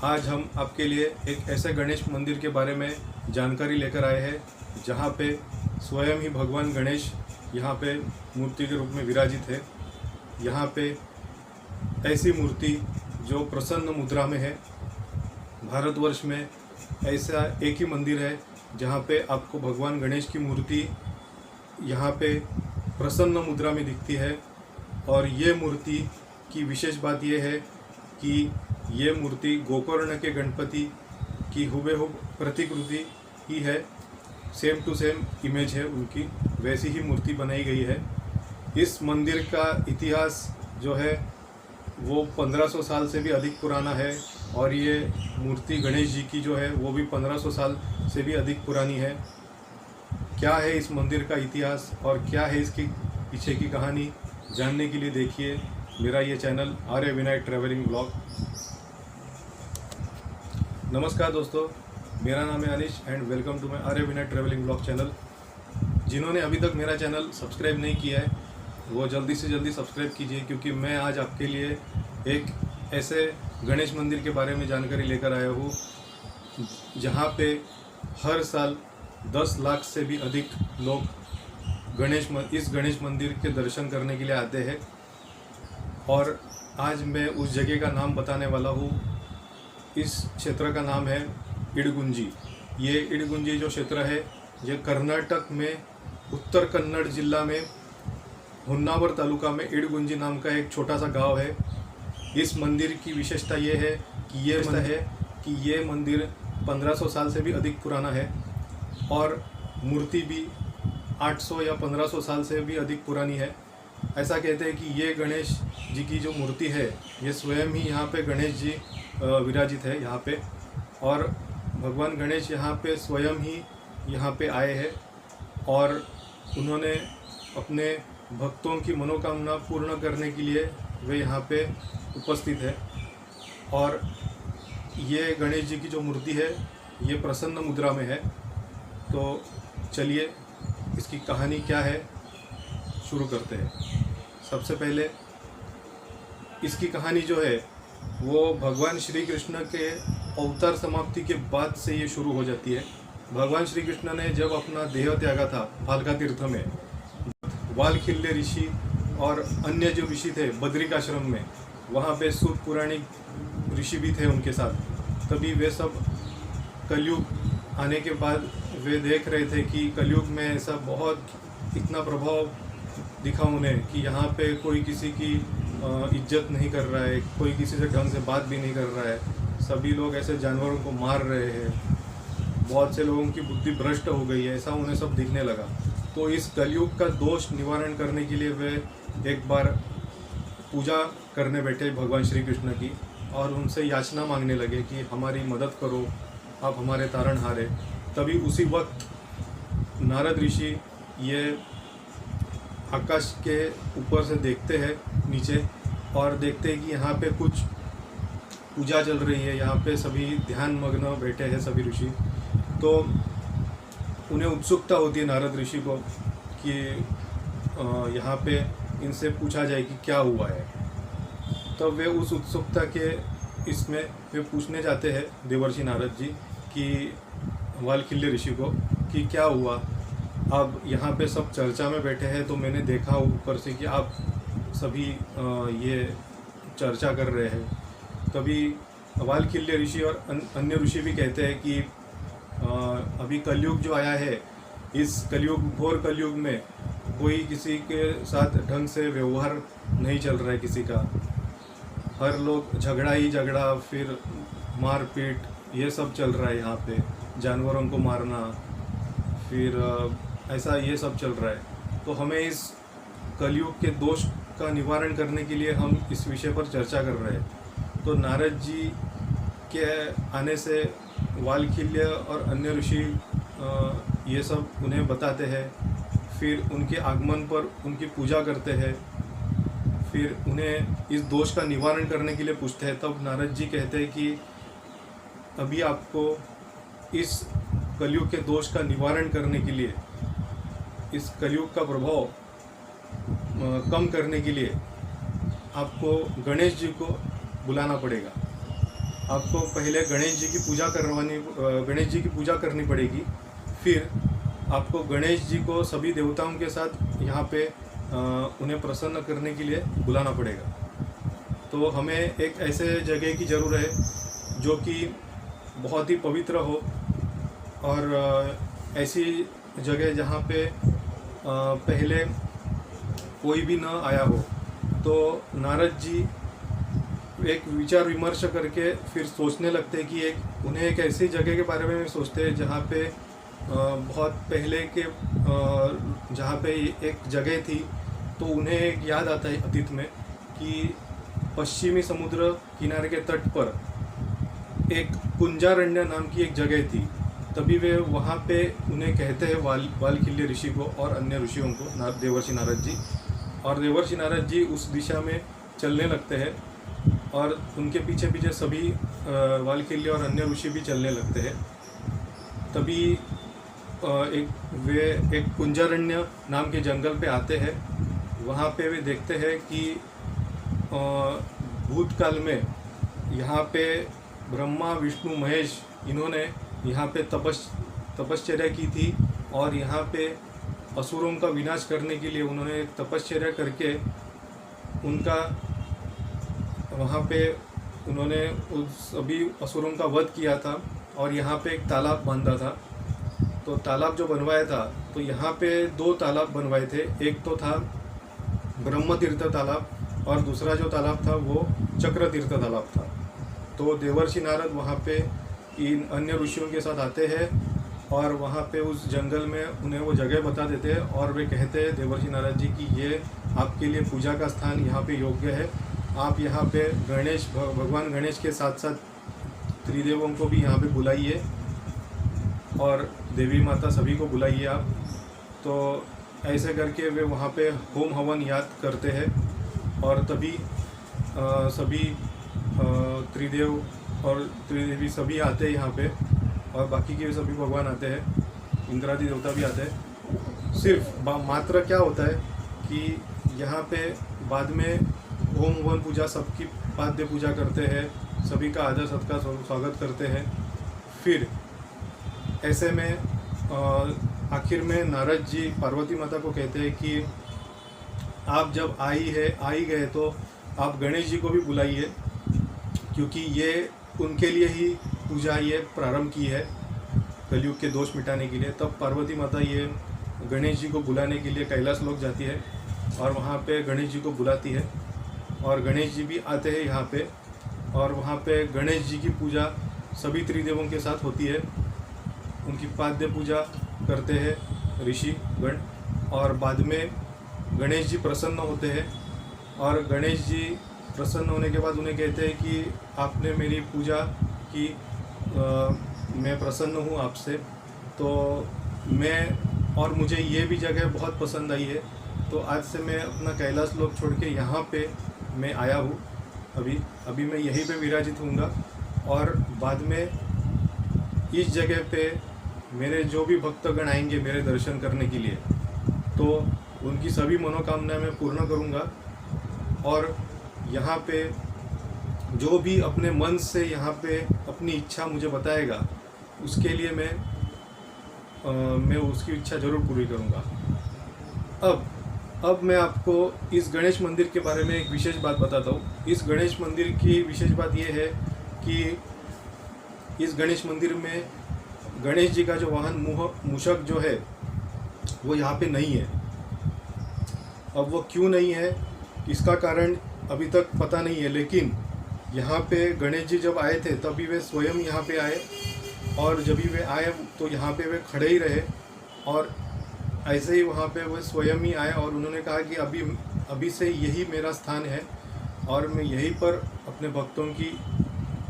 आज हम आपके लिए एक ऐसे गणेश मंदिर के बारे में जानकारी लेकर आए हैं जहाँ पे स्वयं ही भगवान गणेश यहाँ पे मूर्ति के रूप में विराजित है। यहाँ पे ऐसी मूर्ति जो प्रसन्न मुद्रा में है। भारतवर्ष में ऐसा एक ही मंदिर है जहाँ पे आपको भगवान गणेश की मूर्ति यहाँ पे प्रसन्न मुद्रा में दिखती है। और ये मूर्ति की विशेष बात यह है कि ये मूर्ति गोकर्ण के गणपति की हुबेहूब प्रतिकृति ही है। सेम टू सेम इमेज है उनकी, वैसी ही मूर्ति बनाई गई है। इस मंदिर का इतिहास जो है वो 1500 साल से भी अधिक पुराना है और ये मूर्ति गणेश जी की जो है वो भी 1500 साल से भी अधिक पुरानी है। क्या है इस मंदिर का इतिहास और क्या है इसकी पीछे की कहानी, जानने के लिए देखिए मेरा ये channel Arya Vinayak travelling blog. नमस्कार दोस्तों, मेरा नाम है Anish and welcome to my Arya Vinayak travelling blog channel. जिन्होंने अभी तक मेरा चैनल सब्सक्राइब नहीं किया है वो जल्दी से जल्दी सब्सक्राइब कीजिए, क्योंकि मैं आज आपके लिए एक ऐसे गणेश मंदिर के बारे में जानकारी लेकर आया हूँ जहाँ पे हर साल 10 लाख से भी अधिक लोग इस गणेश मंदिर के दर्शन करने के लिए आते हैं। और आज मैं उस जगह का नाम बताने वाला हूँ। इस क्षेत्र का नाम है इडगुंजी। ये इडगुंजी जो क्षेत्र है ये कर्नाटक में उत्तर कन्नड़ जिला में होन्नावर तालुका में इडगुंजी नाम का एक छोटा सा गांव है। इस मंदिर की विशेषता ये है कि ये मंदिर 1500 साल से भी अधिक पुराना है और मूर्ति भी 800 या 1500 साल से भी अधिक पुरानी है। ऐसा कहते हैं कि ये गणेश जी की जो मूर्ति है ये स्वयं ही यहाँ पे गणेश जी विराजित है यहाँ पे, और भगवान गणेश यहाँ पे स्वयं ही यहाँ पे आए हैं और उन्होंने अपने भक्तों की मनोकामना पूर्ण करने के लिए वे यहाँ पे उपस्थित है। और ये गणेश जी की जो मूर्ति है ये प्रसन्न मुद्रा में है। तो चलिए इसकी कहानी क्या है शुरू करते हैं। सबसे पहले इसकी कहानी जो है वो भगवान श्री कृष्ण के अवतार समाप्ति के बाद से ये शुरू हो जाती है। भगवान श्री कृष्ण ने जब अपना देह त्यागा था भालका तीर्थ में, वालखिल्य ऋषि और अन्य जो ऋषि थे बद्रिकाश्रम में, वहाँ पे सूत पुराणिक ऋषि भी थे उनके साथ। तभी वे सब कलयुग आने के बाद वे देख रहे थे कि कलयुग में ऐसा बहुत इतना प्रभाव दिखा उन्हें कि यहाँ पे कोई किसी की इज्जत नहीं कर रहा है, कोई किसी से ढंग से बात भी नहीं कर रहा है, सभी लोग ऐसे जानवरों को मार रहे हैं, बहुत से लोगों की बुद्धि भ्रष्ट हो गई है, ऐसा उन्हें सब दिखने लगा। तो इस कलयुग का दोष निवारण करने के लिए वे एक बार पूजा करने बैठे भगवान श्री कृष्ण की और उनसे याचना मांगने लगे कि हमारी मदद करो, आप हमारे तारणहार हैं। तभी उसी वक्त नारद ऋषि ये आकाश के ऊपर से देखते हैं नीचे और देखते हैं कि यहाँ पे कुछ पूजा चल रही है, यहाँ पे सभी ध्यान मग्न बैठे हैं सभी ऋषि। तो उन्हें उत्सुकता होती है नारद ऋषि को कि यहाँ पे इनसे पूछा जाए कि क्या हुआ है। तो वे उस उत्सुकता के इसमें वे पूछने जाते हैं देवर्षि नारद जी कि वालखिल्य ऋषि को कि क्या हुआ। अब यहाँ पे सब चर्चा में बैठे हैं तो मैंने देखा ऊपर से कि आप सभी ये चर्चा कर रहे हैं। तभी वालखिल्य ऋषि और अन्य ऋषि भी कहते हैं कि अभी कलयुग जो आया है, इस कलयुग घोर कलयुग में कोई किसी के साथ ढंग से व्यवहार नहीं चल रहा है किसी का। हर लोग झगड़ा ही झगड़ा, फिर मारपीट, ये सब चल रहा है यहाँ पे, जानवरों को मारना, फिर ऐसा ये सब चल रहा है। तो हमें इस कलयुग के दोष का निवारण करने के लिए हम इस विषय पर चर्चा कर रहे हैं। तो नारद जी के आने से वालखिल्य और अन्य ऋषि ये सब उन्हें बताते हैं। फिर उनके आगमन पर उनकी पूजा करते हैं, फिर उन्हें इस दोष का निवारण करने के लिए पूछते हैं। तब नारद जी कहते हैं कि अभी आपको इस कलयुग के दोष का निवारण करने के लिए, इस कलयुग का प्रभाव कम करने के लिए आपको गणेश जी को बुलाना पड़ेगा। आपको पहले गणेश जी की पूजा करनी पड़ेगी। फिर आपको गणेश जी को सभी देवताओं के साथ यहाँ पे उन्हें प्रसन्न करने के लिए बुलाना पड़ेगा। तो हमें एक ऐसे जगह की ज़रूरत है जो कि बहुत ही पवित्र हो, और ऐसी जगह जहाँ पे पहले कोई भी न आया हो। तो नारद जी एक विचार विमर्श करके फिर सोचने लगते हैं कि उन्हें एक ऐसी जगह के बारे में सोचते हैं जहाँ पे बहुत पहले के जहाँ पे एक जगह थी। तो उन्हें एक याद आता है अतीत में कि पश्चिमी समुद्र किनारे के तट पर एक कुंजारण्य नाम की एक जगह थी। तभी वे वहाँ पे उन्हें कहते हैं वालखिल्य ऋषि को और अन्य ऋषियों को, देवर्षि नारद जी। और देवर्षि नारद जी उस दिशा में चलने लगते हैं और उनके पीछे पीछे सभी वालखिल्य और अन्य ऋषि भी चलने लगते हैं। तभी एक कुंजारण्य नाम के जंगल पे आते हैं। वहाँ पे वे देखते हैं कि भूतकाल में यहाँ पे ब्रह्मा विष्णु महेश इन्होंने यहाँ पे तपश्चर्या की थी, और यहाँ पे असुरों का विनाश करने के लिए उन्होंने एक तपश्चर्या करके उनका वहाँ पे उन्होंने उस सभी असुरों का वध किया था। और यहाँ पे एक तालाब बांधा था। तो तालाब जो बनवाया था, तो यहाँ पे 2 तालाब बनवाए थे। एक तो था ब्रह्म तीर्थ तालाब और दूसरा जो तालाब था वो चक्र तीर्थ तालाब था। तो देवर्षि नारद वहाँ पे इन अन्य ऋषियों के साथ आते हैं और वहाँ पे उस जंगल में उन्हें वो जगह बता देते हैं, और वे कहते हैं देवर्षि नारद जी कि ये आपके लिए पूजा का स्थान यहाँ पे योग्य है। आप यहाँ पे भगवान गणेश के साथ साथ त्रिदेवों को भी यहाँ पे बुलाइए और देवी माता सभी को बुलाइए आप। तो ऐसे करके वे वहाँ पे होम हवन याद करते हैं, और तभी सभी त्रिदेव और त्रिदेवी सभी आते हैं यहाँ पे, और बाकी के सभी भगवान आते हैं, इंद्रादि देवता भी आते हैं। सिर्फ मात्र क्या होता है कि यहाँ पे बाद में होम हवन पूजा, सबकी पाद्य पूजा करते हैं, सभी का आदर सत्कार स्वागत करते हैं। फिर ऐसे में आखिर में नारद जी पार्वती माता को कहते हैं कि आप जब आई गए तो आप गणेश जी को भी बुलाइए, क्योंकि ये उनके लिए ही पूजा ये प्रारंभ की है कलयुग के दोष मिटाने के लिए। तब पार्वती माता ये गणेश जी को बुलाने के लिए कैलाश लोक जाती है और वहाँ पे गणेश जी को बुलाती है, और गणेश जी भी आते हैं यहाँ पे, और वहाँ पे गणेश जी की पूजा सभी त्रिदेवों के साथ होती है। उनकी पाद्य पूजा करते हैं ऋषि गण, और बाद में गणेश जी प्रसन्न होते हैं, और गणेश जी प्रसन्न होने के बाद उन्हें कहते हैं कि आपने मेरी पूजा की, मैं प्रसन्न हूँ आपसे। तो और मुझे ये भी जगह बहुत पसंद आई है, तो आज से मैं अपना कैलाश लोक छोड़ के यहाँ पे मैं आया हूँ। अभी मैं यहीं पे विराजित होऊंगा, और बाद में इस जगह पे मेरे जो भी भक्तगण आएंगे मेरे दर्शन करने के लिए, तो उनकी सभी मनोकामनाएं मैं पूर्ण करूँगा। और यहाँ पे जो भी अपने मन से यहाँ पे अपनी इच्छा मुझे बताएगा, उसके लिए मैं उसकी इच्छा ज़रूर पूरी करूँगा। अब मैं आपको इस गणेश मंदिर के बारे में एक विशेष बात बताता हूँ। इस गणेश मंदिर की विशेष बात यह है कि इस गणेश मंदिर में गणेश जी का जो वाहन मूषक जो है वो यहाँ पे नहीं है। अब वो क्यों नहीं है, इसका कारण अभी तक पता नहीं है, लेकिन यहाँ पे गणेश जी जब आए थे तभी वे स्वयं यहाँ पे आए, और जब भी वे आए तो यहाँ पे वे खड़े ही रहे, और ऐसे ही वहाँ पे वो स्वयं ही आए और उन्होंने कहा कि अभी से यही मेरा स्थान है और मैं यहीं पर अपने भक्तों की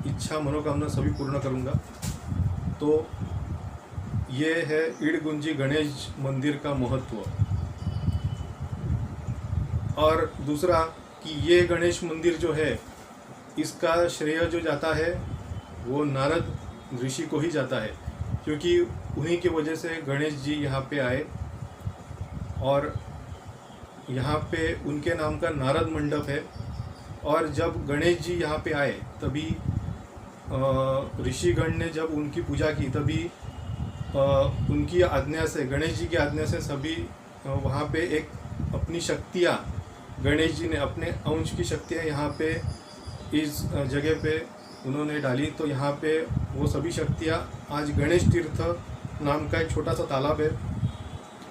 इच्छा मनोकामना सभी पूर्ण करूँगा। तो ये है इडगुंजी गणेश मंदिर का महत्व। और दूसरा कि ये गणेश मंदिर जो है, इसका श्रेय जो जाता है वो नारद ऋषि को ही जाता है, क्योंकि उन्हीं की वजह से गणेश जी यहाँ पे आए, और यहाँ पे उनके नाम का नारद मंडप है। और जब गणेश जी यहाँ पे आए तभी ऋषिगण ने जब उनकी पूजा की तभी उनकी आज्ञा से, गणेश जी की आज्ञा से सभी वहाँ पे एक अपनी शक्तियाँ, गणेश जी ने अपने अंश की शक्तियाँ यहाँ पे इस जगह पे उन्होंने डाली। तो यहाँ पे वो सभी शक्तियाँ आज गणेश तीर्थ नाम का एक छोटा सा तालाब है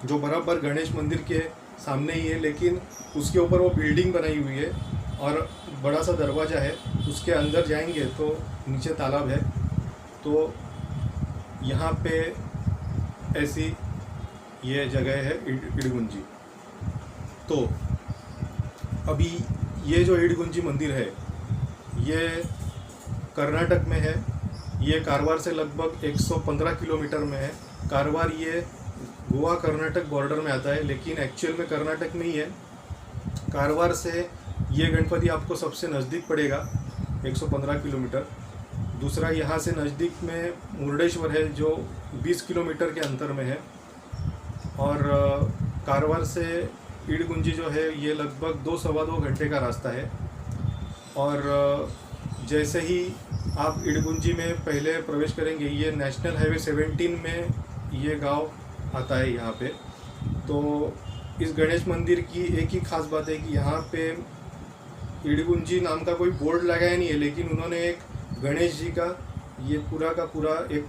जो बराबर गणेश मंदिर के सामने ही है, लेकिन उसके ऊपर वो बिल्डिंग बनाई हुई है और बड़ा सा दरवाज़ा है। उसके अंदर जाएंगे तो नीचे तालाब है। तो यहाँ पे ऐसी ये जगह है इडगुंजी। तो अभी ये जो इडगुंजी मंदिर है ये कर्नाटक में है। ये कारवार से लगभग 115 किलोमीटर में है। कारवार ये गोवा कर्नाटक बॉर्डर में आता है, लेकिन एक्चुअल में कर्नाटक में ही है। कारवार से ये गणपति आपको सबसे नज़दीक पड़ेगा 115 किलोमीटर। दूसरा यहाँ से नज़दीक में मुर्डेश्वर है जो 20 किलोमीटर के अंतर में है। और कारवार से इडगुंजी जो है ये लगभग 2-2.25 घंटे का रास्ता है। और जैसे ही आप इडगुंजी में पहले प्रवेश करेंगे, ये नेशनल हाईवे 17 में ये गांव आता है यहाँ पे। तो इस गणेश मंदिर की एक ही खास बात है कि यहाँ पे इडगुंजी नाम का कोई बोर्ड लगाया नहीं है, लेकिन उन्होंने एक गणेश जी का ये पूरा का पूरा एक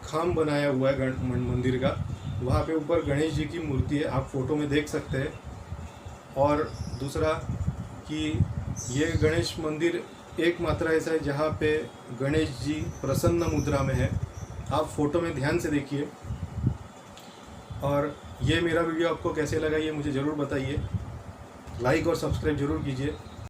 खाम बनाया हुआ है मंदिर का। वहाँ पे ऊपर गणेश जी की मूर्ति है, आप फोटो में देख सकते हैं। और दूसरा कि ये गणेश मंदिर एकमात्र ऐसा है जहाँ पे गणेश जी प्रसन्न मुद्रा में है। आप फोटो में ध्यान से देखिए। और ये मेरा वीडियो आपको कैसे लगा ये मुझे ज़रूर बताइए। लाइक और सब्सक्राइब ज़रूर कीजिए।